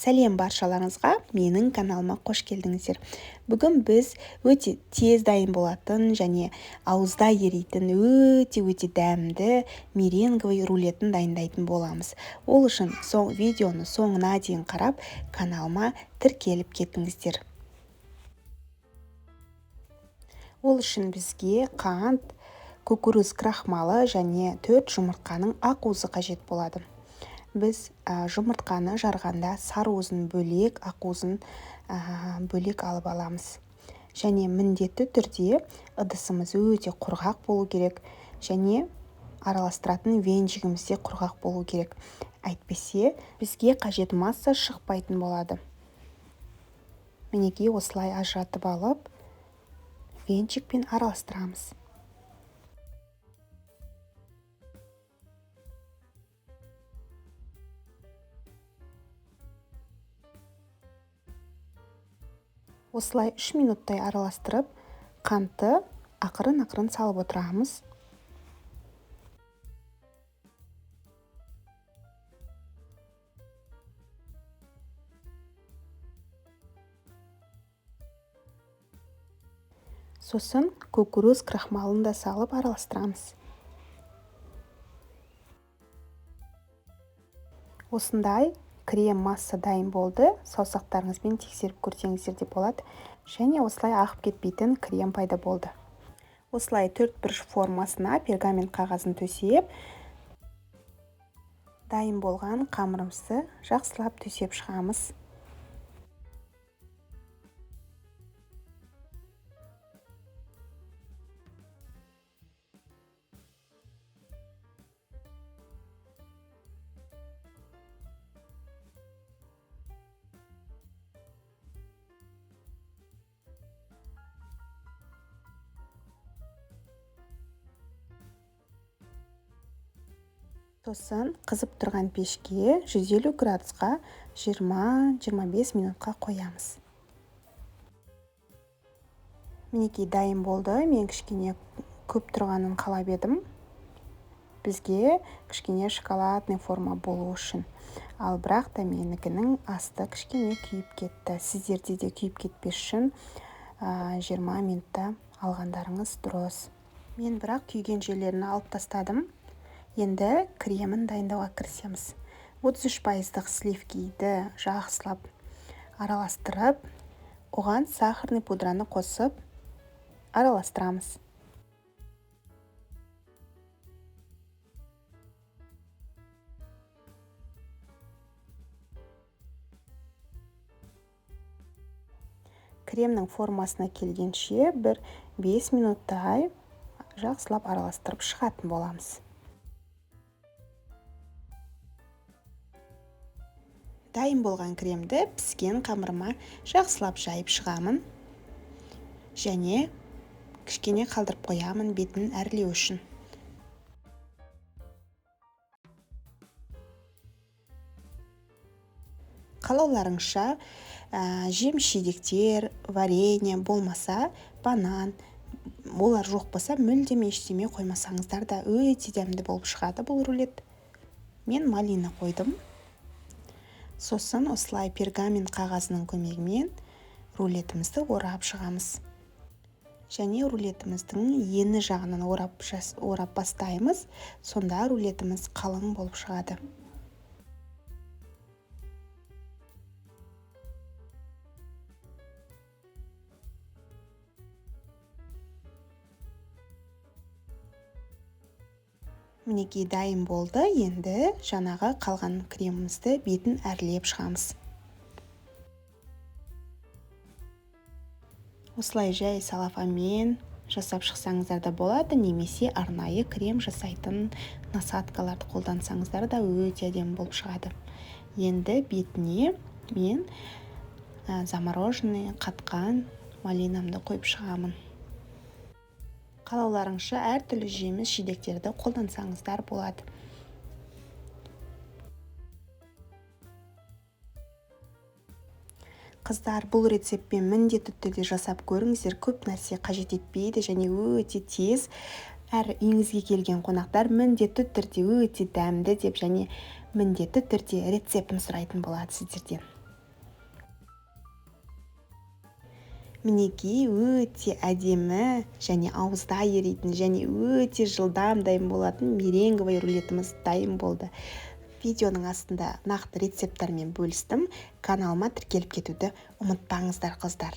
Сәлем баршаларыңызға, менің каналыма қош келдіңіздер. Бүгін біз өте тез дайын болатын және ауызда еритін өте дәмді меренговый рулетін дайындайтын боламыз. Ол үшін видеоны соңына дейін қарап, каналыма тіркеліп кетіңіздер. Ол үшін бізге қант, күкіріс крахмалы және 4 жұмыртқаның ақуызы қажет болады. Біз жұмыртқаны жарғанда сарыуызын бөлек, ақуызын бөлек алып аламыз. Және міндетті түрде ыдысымыз өте құрғақ болу керек және араластыратын венчигіміз де құрғақ болу керек. Әйтпесе бізге қажет масса шықпайтын болады. Мінекей осылай ажыратып алып, венчикпен араластырамыз. Осылай 3 минуттай араластырып, қантты ақырын салып отырамыз. Сосын күкіріс крахмалын да салып араластырамыз. Осындай крем масса дайын болды. Саусақтарыңызбен тексеріп көрсеңіздер де болады. Және осылай ағып кетпейтін крем пайда болды. Осылай 4-1 формасына пергамент қағазын төсеп, дайын болған қамырымызды жақсылап төсеп шығамыз. Сосын қызып тұрған пешке 150 градусқа 20-25 минутқа қоямыз. Мінекей дайын болды. Мен кішкене көп тұрғанын қалап едім. Бізге кішкене шоколадный форма болу үшін. Ал бірақ та менікінің асты кішкене күйіп кетті. Сіздерде де күйіп кетпес үшін 20 минутта алғандарыңыз дұрыс. Мен бірақ күйген жерлерін алып тастадым. Енді кремін дайындауға кірісеміз. 33% сливкиді жақсылап араластырып, оған сахарный пудраны қосып араластырамыз. Кремнің формасына келгенше 5 минуттай жақсылап араластырып шығатын боламыз. Дайын болған кремді піскен қамырыма жақсылап жайып шығамын. Және кішкене қалдырып қоямын бетін әрлеу үшін. Қалауларыңызша жеміс-жидектер, варенье болмаса, банан, олар жоқ болса, мүлдем ештеме қоймасаңыздар да өте дәмді болып шығады бұл рулет. Мен малина қойдым. Сосын осылай пергамент қағазының көмегімен рулетімізді орап шығамыз. Және рулетіміздің ені жағынан орап бастаймыз. Сонда рулетіміз қалың болып шығады. Мінекей дайын болды. Енді жаңағы қалған кремімізді бетін әрлеп шығамыз. Осылай жай салафанмен жасап шықсаңыздар да болады, немесе арнайы крем жасайтын насадкаларды қолдансаңыздар да өте әдемі болып шығады. Енді бетіне мен замороженный қатқан малинамды қойып шығамын. Қалауларыңызша әртүрлі жеміс жидектерді қолдансаңыздар болады. Қыздар, бұл рецептпен міндетті түрде жасап көріңіздер. Көп нәрсе қажет етпейді және өте тез. Әр үйіңізге келген қонақтар міндетті түрде өте дәмді деп және міндетті түрде рецептін сұрайтын болады сіздерден. мінекей өте әдемі және ауызда еритін және өте жылдам дайын болатын меренговый рулетіміз дайын болды. Видеоның астында нақты рецепттармен бөлістім. Каналыма тіркеліп кетуді ұмытпаңыздар, қыздар.